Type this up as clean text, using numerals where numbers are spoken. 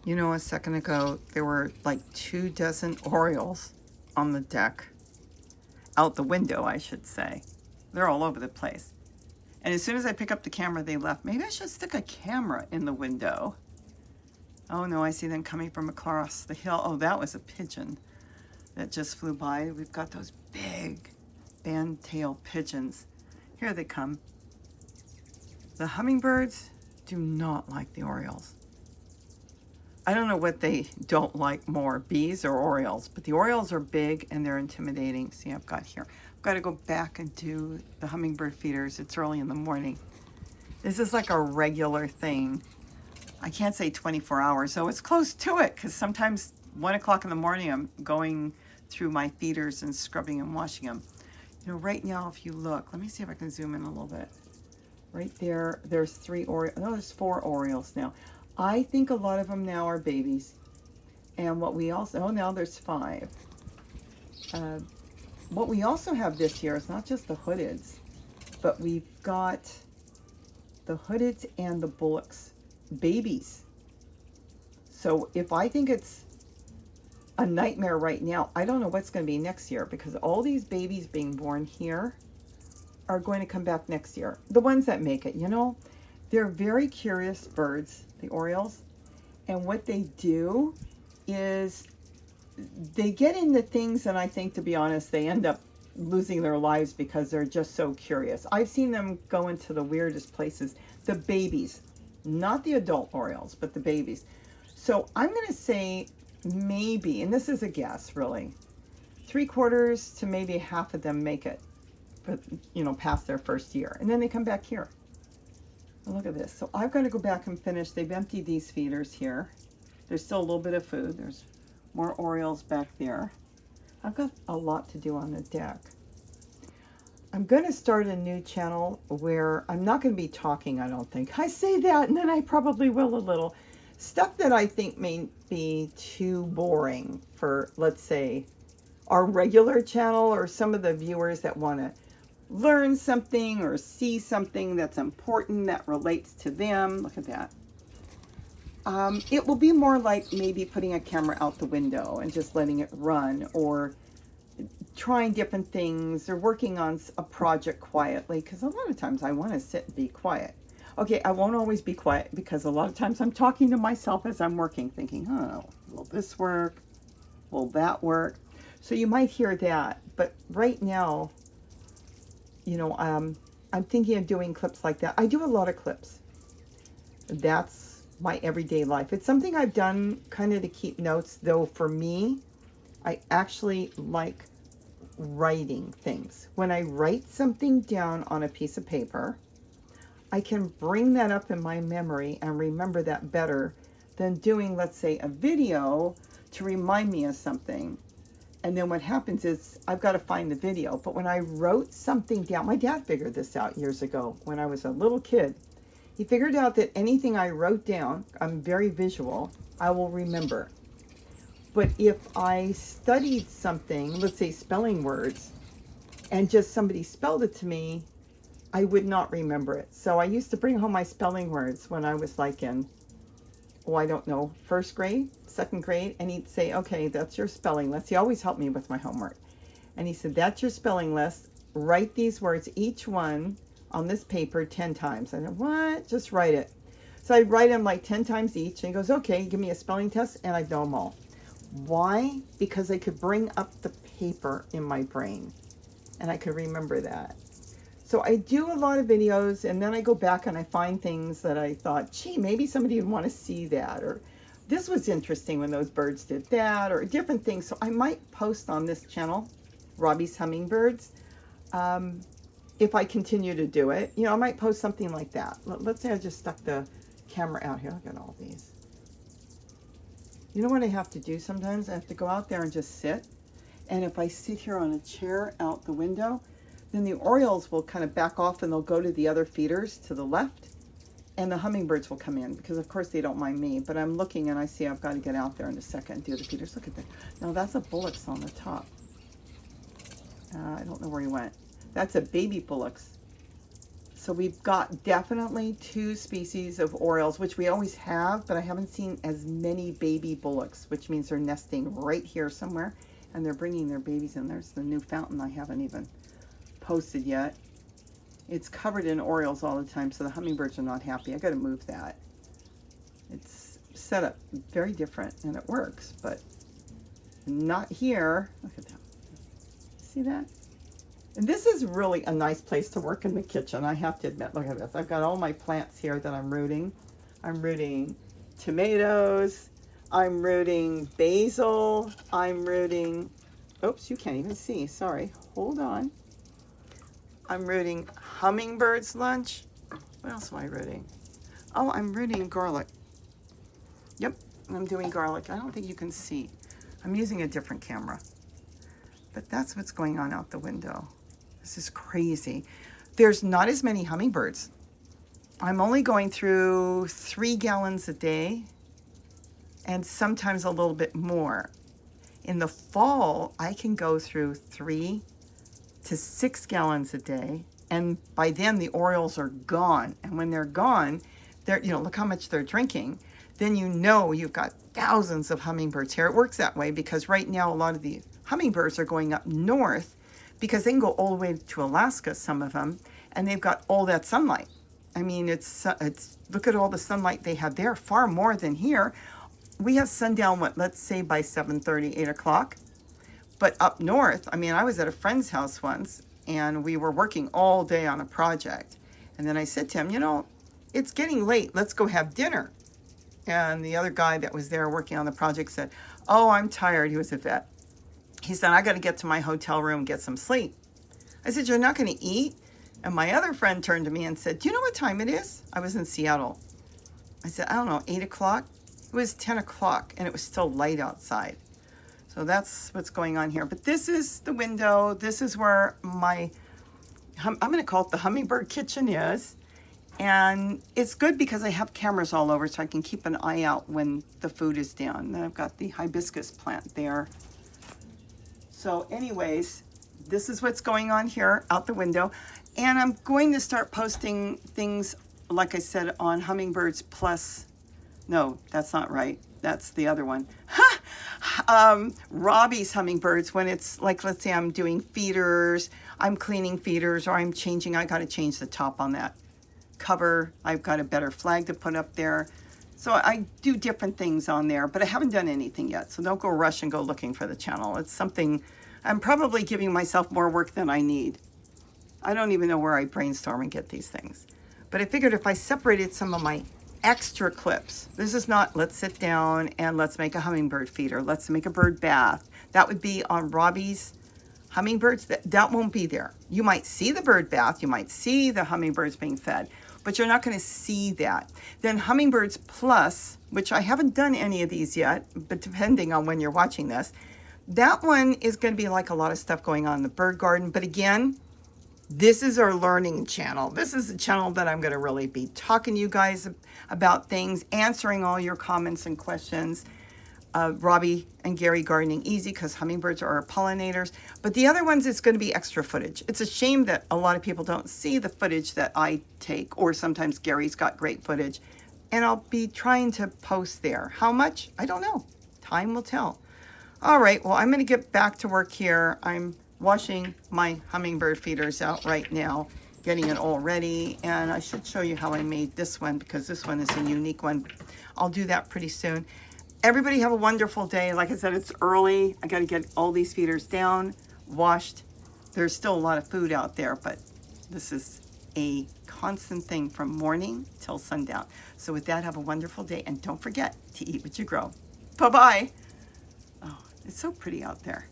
You know, a second ago, there were like 24 Orioles on the deck. Out the window, I should say. They're all over the place. And as soon as I pick up the camera, they left. Maybe I should stick a camera in the window. Oh no, I see them coming from across the hill. Oh, that was a pigeon that just flew by. We've got those big band-tailed pigeons. Here they come. The hummingbirds do not like the Orioles. I don't know what they don't like more, bees or Orioles, but the Orioles are big and they're intimidating. See, I've got to go back and do the hummingbird feeders. It's early in the morning. This is like a regular thing. I can't say 24 hours, so it's close to it, because sometimes 1 o'clock in the morning I'm going through my feeders and scrubbing and washing them. You know, right now, if you look, let me see if I can zoom in a little bit. Right there, there's 3 Orioles. No, there's 4 Orioles now. I think a lot of them now are babies. And what we also, oh, now there's 5. What we also have this year is not just the hoodeds, but we've got the hoodeds and the bullocks, babies. So if I think it's a nightmare right now, I don't know what's going to be next year, because all these babies being born here are going to come back next year. The ones that make it, you know, they're very curious birds, the Orioles, and what they do is they get into things, and I think, to be honest, they end up losing their lives because they're just so curious. I've seen them go into the weirdest places. The babies, not the adult Orioles, but the babies. So I'm going to say maybe, and this is a guess really, 3/4 to maybe half of them make it, for, you know, past their first year, and then they come back here. And look at this. So I've got to go back and finish. They've emptied these feeders here. There's still a little bit of food. There's more Orioles back there. I've got a lot to do on the deck. I'm going to start a new channel where I'm not going to be talking, I don't think. I say that, and then I probably will a little. Stuff that I think may be too boring for, let's say, our regular channel, or some of the viewers that want to learn something or see something that's important that relates to them. Look at that. It will be more like maybe putting a camera out the window and just letting it run, or trying different things, or working on a project quietly, because a lot of times I want to sit and be quiet. Okay, I won't always be quiet, because a lot of times I'm talking to myself as I'm working, thinking, oh, will this work? Will that work? So you might hear that, but right now, you know, I'm thinking of doing clips like that. I do a lot of clips. That's my everyday life. It's something I've done kind of to keep notes, though for me, I actually like writing things. When I write something down on a piece of paper, I can bring that up in my memory and remember that better than doing, let's say, a video to remind me of something. And then what happens is I've got to find the video. But when I wrote something down, my dad figured this out years ago when I was a little kid. He figured out that anything I wrote down, I'm very visual, I will remember. But if I studied something, let's say spelling words, and just somebody spelled it to me, I would not remember it. So I used to bring home my spelling words when I was like in, oh, I don't know, 1st grade, 2nd grade, and he'd say, okay, that's your spelling list. He always helped me with my homework. And he said, that's your spelling list. Write these words, each one on this paper 10 times. I said, what? Just write it. So I'd write them like 10 times each. And he goes, okay, give me a spelling test, and I'd know them all. Why? Because I could bring up the paper in my brain, and I could remember that. So I do a lot of videos, and then I go back and I find things that I thought, gee, maybe somebody would want to see that, or this was interesting when those birds did that, or different things. So I might post on this channel, Robbie's Hummingbirds, if I continue to do it. You know, I might post something like that. Let's say I just stuck the camera out here. Look at all these. You know what I have to do sometimes? I have to go out there and just sit. And if I sit here on a chair out the window, then the Orioles will kind of back off and they'll go to the other feeders to the left, and the hummingbirds will come in, because of course they don't mind me. But I'm looking and I see I've got to get out there in a second and do the feeders. Look at that. Now that's a bullock's on the top. I don't know where he went. That's a baby bullock's. So So we've got definitely 2 species of Orioles, which we always have, but I haven't seen as many baby bullocks, which means they're nesting right here somewhere, and they're bringing their babies in. There's the new fountain I haven't even posted yet. It's covered in Orioles all the time, so the hummingbirds are not happy. I got to move that. It's set up very different, and it works, but not here. Look at that. See that? And this is really a nice place to work in the kitchen, I have to admit. Look at this. I've got all my plants here that I'm rooting. I'm rooting tomatoes. I'm rooting basil. I'm rooting, oops, you can't even see. Sorry. Hold on. I'm rooting Hummingbirds lunch. What else am I rooting? Oh, I'm rooting garlic. Yep, I'm doing garlic. I don't think you can see. I'm using a different camera. But that's what's going on out the window. This is crazy. There's not as many hummingbirds. I'm only going through 3 gallons a day and sometimes a little bit more. In the fall, I can go through 3 to 6 gallons a day, and by then the Orioles are gone. And when they're gone, they're, you know, look how much they're drinking. Then you know you've got thousands of hummingbirds here. It works that way because right now a lot of the hummingbirds are going up north because they can go all the way to Alaska, some of them, and they've got all that sunlight. I mean, it's look at all the sunlight they have there, far more than here. We have sundown, what, let's say by 7:30, 8 o'clock. But up north, I mean, I was at a friend's house once, and we were working all day on a project. And then I said to him, you know, it's getting late. Let's go have dinner. And the other guy that was there working on the project said, oh, I'm tired. He was a vet. He said, I got to get to my hotel room and get some sleep. I said, you're not going to eat? And my other friend turned to me and said, do you know what time it is? I was in Seattle. I said, I don't know, 8 o'clock? It was 10 o'clock, and it was still light outside. So that's what's going on here. But this is the window. This is where my, I'm going to call it the hummingbird kitchen is. And it's good because I have cameras all over so I can keep an eye out when the food is down. Then I've got the hibiscus plant there. So anyways, this is what's going on here out the window. And I'm going to start posting things, like I said, on Hummingbirds Plus. No, that's not right. That's the other one. Robbie's hummingbirds, when it's like, let's say I'm doing feeders, I'm cleaning feeders, or I'm changing, I got to change the top on that cover. I've got a better flag to put up there. So I do different things on there, but I haven't done anything yet. So don't go rush and go looking for the channel. It's something, I'm probably giving myself more work than I need. I don't even know where I brainstorm and get these things. But I figured if I separated some of my extra clips, this is not, let's sit down and let's make a hummingbird feeder. Let's make a bird bath. That would be on Robbie's hummingbirds. That won't be there. You might see the bird bath. You might see the hummingbirds being fed, but you're not going to see that. Then Hummingbirds Plus, which I haven't done any of these yet, but depending on when you're watching this, that one is going to be like a lot of stuff going on in the bird garden. But again, this is our learning channel. This is a channel that I'm going to really be talking to you guys about things, answering all your comments and questions. Robbie and Gary Gardening Easy, because hummingbirds are our pollinators. But the other ones, it's going to be extra footage. It's a shame that a lot of people don't see the footage that I take, or sometimes Gary's got great footage. And I'll be trying to post there. How much? I don't know. Time will tell. All right, well, I'm going to get back to work here. I'm washing my hummingbird feeders out right now, getting it all ready. And I should show you how I made this one, because this one is a unique one. I'll do that pretty soon. Everybody have a wonderful day. Like I said, it's early. I got to get all these feeders down, washed. There's still a lot of food out there, but this is a constant thing from morning till sundown. So with that, have a wonderful day. And don't forget to eat what you grow. Bye-bye. Oh, it's so pretty out there.